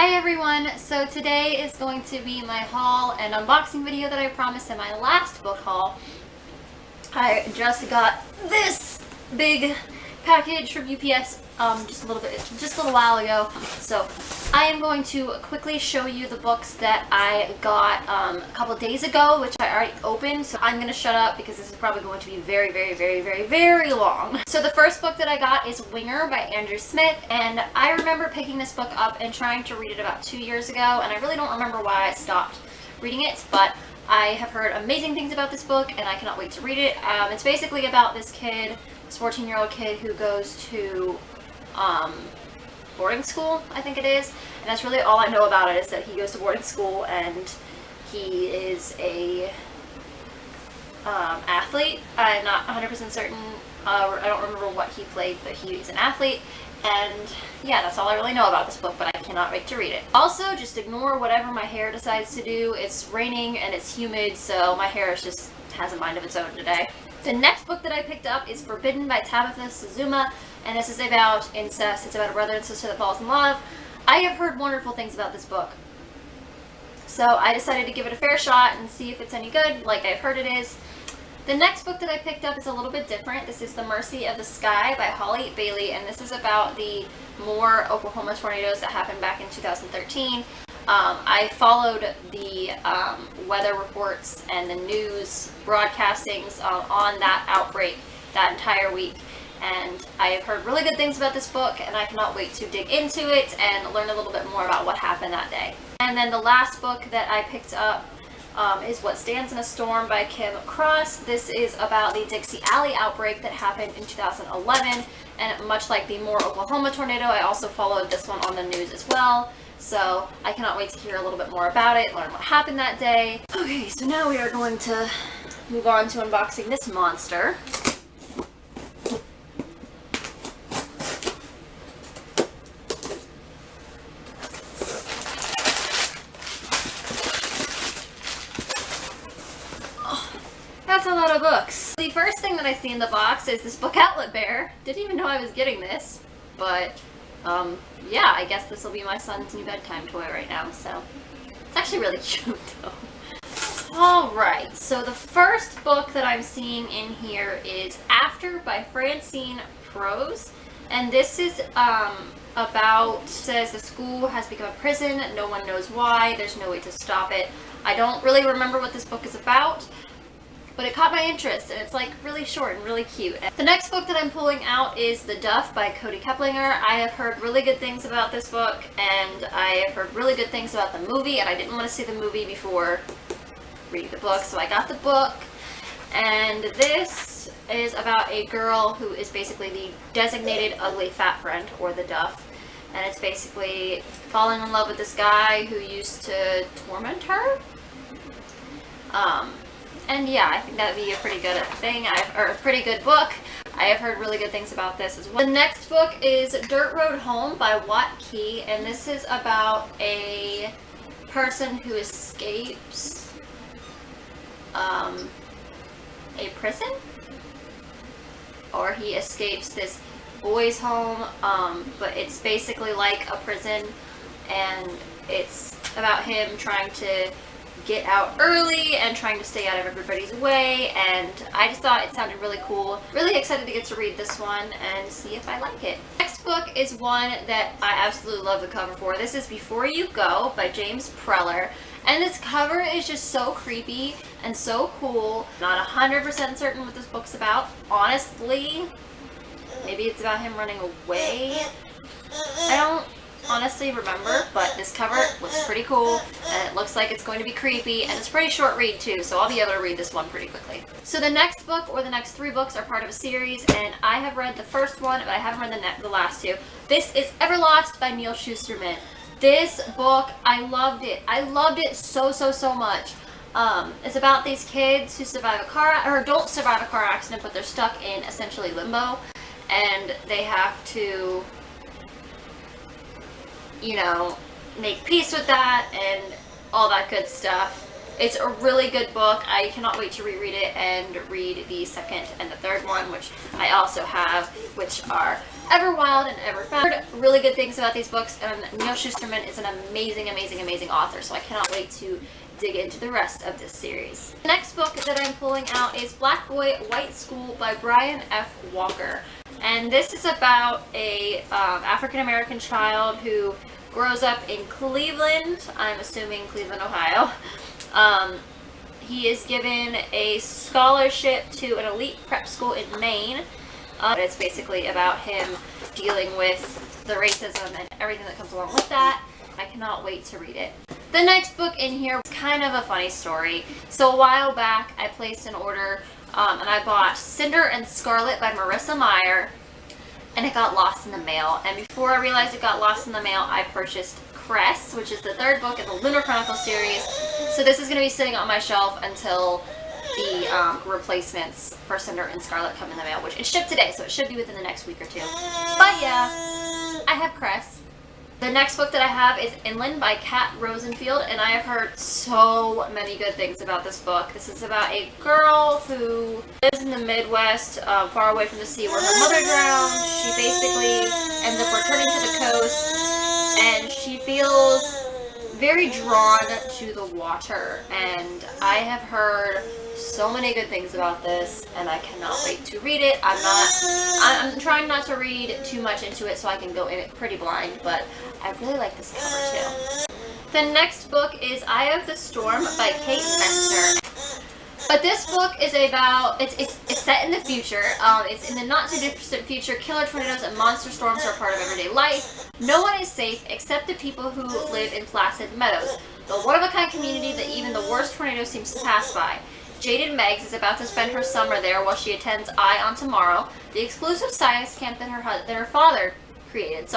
Hi everyone, so today is going to be my haul and unboxing video that I promised in my last book haul. I just got this big package from UPS just a little while ago. So I am going to quickly show you the books that I got a couple days ago, which I already opened. So I'm going to shut up because this is probably going to be very long. So the first book that I got is Winger by Andrew Smith, and I remember picking this book up and trying to read it about 2 years ago, and I really don't remember why I stopped reading it, but I have heard amazing things about this book and I cannot wait to read it. It's basically about this kid, this 14-year-old kid who goes to boarding school, I think it is, and that's really all I know about it, is that he goes to boarding school and he is a athlete. I'm not 100% certain, I don't remember what he played, but he's an athlete, and yeah, that's all I really know about this book, but I cannot wait to read it. Also, just ignore whatever my hair decides to do. It's raining and it's humid, so my hair just has a mind of its own today. The next book that I picked up is Forbidden by Tabitha Suzuma, and this is about incest. It's about a brother and sister that falls in love. I have heard wonderful things about this book, so I decided to give it a fair shot and see if it's any good, like I've heard it is. The next book that I picked up is a little bit different. This is The Mercy of the Sky by Holly Bailey, and this is about the Moore, Oklahoma tornadoes that happened back in 2013. I followed the weather reports and the news broadcastings on that outbreak that entire week, and I have heard really good things about this book, and I cannot wait to dig into it and learn a little bit more about what happened that day. And then the last book that I picked up is What Stands in a Storm by Kim Cross. This is about the Dixie Alley outbreak that happened in 2011, and much like the Moore, Oklahoma tornado, I also followed this one on the news as well. So I cannot wait to hear a little bit more about it, learn what happened that day. Okay, so now we are going to move on to unboxing this monster. That's a lot of books. The first thing that I see in the box is this Book Outlet Bear. Didn't even know I was getting this, but yeah, I guess this will be my son's new bedtime toy right now, so it's actually really cute though. Alright, so the first book that I'm seeing in here is After by Francine Prose, and this is about, says the school has become a prison, no one knows why, there's no way to stop it. I don't really remember what this book is about, but it caught my interest, and it's like really short and really cute. The next book that I'm pulling out is The Duff by Cody Keplinger. I have heard really good things about this book, and I have heard really good things about the movie, and I didn't want to see the movie before reading the book, so I got the book. And this is about a girl who is basically the designated ugly fat friend, or the Duff, and it's basically falling in love with this guy who used to torment her. And yeah, I think that would be a pretty good thing, or a pretty good book. I have heard really good things about this as well. The next book is Dirt Road Home by Watt Key, and this is about a person who escapes a prison, or he escapes this boys' home, but it's basically like a prison, and it's about him trying to get out early and trying to stay out of everybody's way, and I just thought it sounded really cool. Really excited to get to read this one and see if I like it. Next book is one that I absolutely love the cover for. This is Before You Go by James Preller, and this cover is just so creepy and so cool. Not 100% certain what this book's about, honestly. Maybe it's about him running away. I don't honestly remember, but this cover looks pretty cool, and it looks like it's going to be creepy, and it's a pretty short read too, so I'll be able to read this one pretty quickly. So the next book, or the next 3 books, are part of a series, and I have read the first one, but I haven't read the last 2. This is Everlost by Neal Shusterman. This book, I loved it. I loved it so much. It's about these kids who survive a car, or don't survive a car accident, but they're stuck in essentially limbo, and they have to, you know, make peace with that and all that good stuff. It's a really good book. I cannot wait to reread it and read the second and the third one, which I also have, which are ever wild and ever fun. I've heard really good things about these books, and Neal Shusterman is an amazing, amazing, amazing author, so I cannot wait to dig into the rest of this series. The next book that I'm pulling out is Black Boy, White School by Brian F. Walker. And this is about a African-American child who grows up in Cleveland, I'm assuming Cleveland, Ohio. He is given a scholarship to an elite prep school in Maine. It's basically about him dealing with the racism and everything that comes along with that. I cannot wait to read it. The next book in here is kind of a funny story. So a while back, I placed an order and I bought Cinder and Scarlet by Marissa Meyer, and it got lost in the mail. And before I realized it got lost in the mail, I purchased Cress, which is the third book in the Lunar Chronicles series. So this is going to be sitting on my shelf until the replacements for Cinder and Scarlet come in the mail, which it shipped today, so it should be within the next week or two. But yeah, I have Cress. The next book that I have is Inland by Kat Rosenfield, and I have heard so many good things about this book. This is about a girl who lives in the Midwest, far away from the sea, where her mother drowned. She basically ends up returning to the coast, and she feels very drawn to the water, and I have heard so many good things about this, and I cannot wait to read it. I'm trying not to read too much into it so I can go in it pretty blind, but I really like this cover too. The next book is Eye of the Storm by Kate Messner. But this book is about, it's set in the future. It's in the not too distant future. Killer tornadoes and monster storms are part of everyday life. No one is safe except the people who live in Placid Meadows, the one-of-a-kind community that even the worst tornado seems to pass by. Jaded Meggs is about to spend her summer there while she attends Eye on Tomorrow, the exclusive science camp that her father created.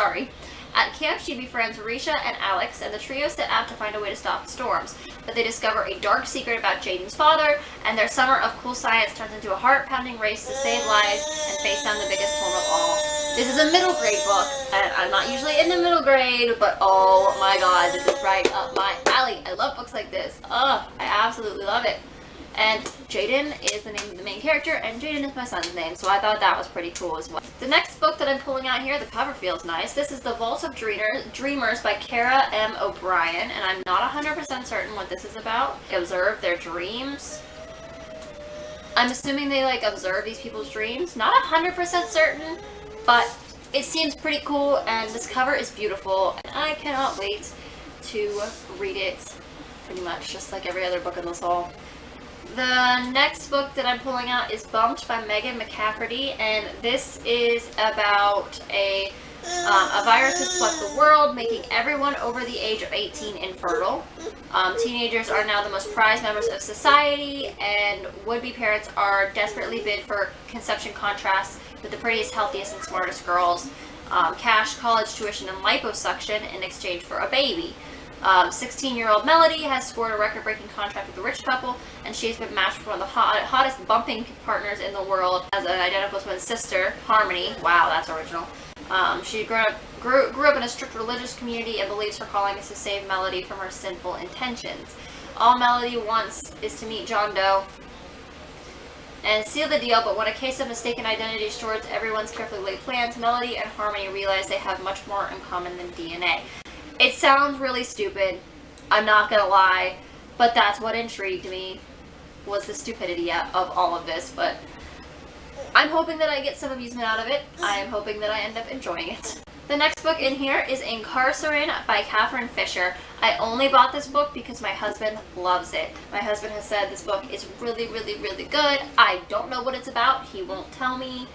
At camp, she befriends Risha and Alex, and the trio set out to find a way to stop the storms. But they discover a dark secret about Jaden's father, and their summer of cool science turns into a heart-pounding race to save lives and face down the biggest storm of all. This is a middle grade book, and I'm not usually into middle grade, but oh my god, this is right up my alley. I love books like this. Ugh, I absolutely love it. And Jaden is the name of the main character, and Jaden is my son's name, so I thought that was pretty cool as well. The next book that I'm pulling out here, the cover feels nice. This is The Vault of Dreamers by Kara M. O'Brien, and I'm not 100% certain what this is about. Observe their dreams. I'm assuming they observe these people's dreams. Not 100% certain, but it seems pretty cool, and this cover is beautiful, and I cannot wait to read it pretty much just like every other book in this haul. The next book that I'm pulling out is Bumped by Megan McCafferty, and this is about a virus has swept the world, making everyone over the age of 18 infertile. Teenagers are now the most prized members of society, and would-be parents are desperately bid for conception contracts with the prettiest, healthiest, and smartest girls. Cash, college tuition, and liposuction in exchange for a baby. 16-year-old Melody has scored a record-breaking contract with a rich couple, and she's been matched with one of the hottest bumping partners in the world as an identical twin sister, Harmony. Wow, that's original. She grew up in a strict religious community and believes her calling is to save Melody from her sinful intentions. All Melody wants is to meet John Doe and seal the deal, but when a case of mistaken identity shorts everyone's carefully laid plans, Melody and Harmony realize they have much more in common than DNA. It sounds really stupid, I'm not gonna lie, but that's what intrigued me, was the stupidity of all of this, but I'm hoping that I get some amusement out of it. I am hoping that I end up enjoying it. The next book in here is Incarcerate by Catherine Fisher. I only bought this book because my husband loves it. My husband has said this book is really, really, really good. I don't know what it's about. He won't tell me.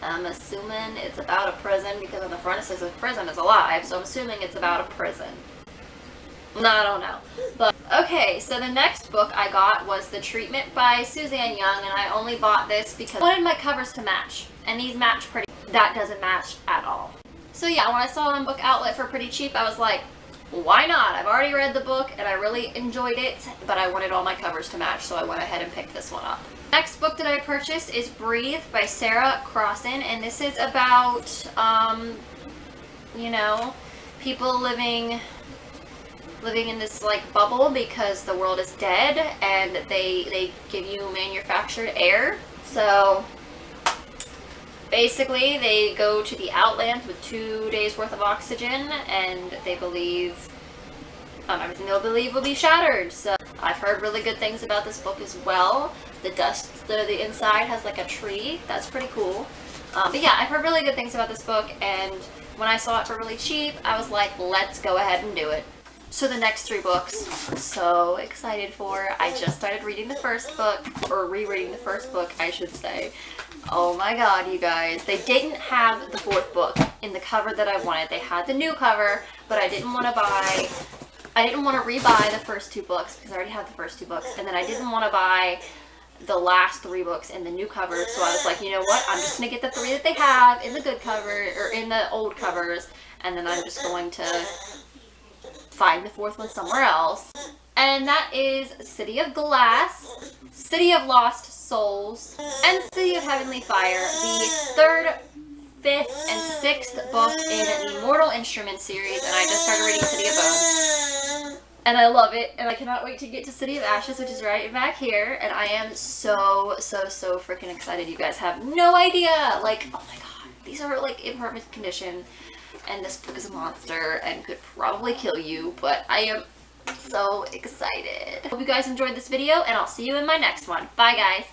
I'm assuming it's about a prison because on the front it says the prison is alive, so I'm assuming it's about a prison. No, I don't know. But okay, so the next book I got was The Treatment by Suzanne Young, and I only bought this because I wanted my covers to match, and these match pretty. That doesn't match at all. So yeah, when I saw it on Book Outlet for pretty cheap, I was like, why not? I've already read the book and I really enjoyed it, but I wanted all my covers to match, so I went ahead and picked this one up. Next book that I purchased is Breathe by Sarah Crossan, and this is about, you know, people living in this bubble because the world is dead, and they give you manufactured air. So Basically, they go to the Outlands with 2 days worth of oxygen, and they believe everything they'll believe will be shattered. So I've heard really good things about this book as well. The inside has like a tree. That's pretty cool. But yeah, I've heard really good things about this book, and when I saw it for really cheap, I was like, let's go ahead and do it. So the next 3 books, I'm so excited for. I just started reading the first book, or rereading the first book, I should say. Oh my god, you guys. They didn't have the 4th book in the cover that I wanted. They had the new cover, but I didn't want to rebuy the first 2 books because I already had the first 2 books, and then I didn't want to buy the last 3 books in the new cover, so I was like, you know what, I'm just going to get the 3 that they have in the good cover, or in the old covers, and then I'm just going to find the 4th one somewhere else. And that is City of Glass, City of Lost Souls, and City of Heavenly Fire, the 3rd, 5th, and 6th book in the Mortal Instruments series, and I just started reading City of Bones. And I love it, and I cannot wait to get to City of Ashes, which is right back here, and I am so freaking excited. You guys have no idea. Like, oh my god, these are like in perfect condition, and this book is a monster and could probably kill you, but I am so excited. Hope you guys enjoyed this video, and I'll see you in my next one. Bye, guys.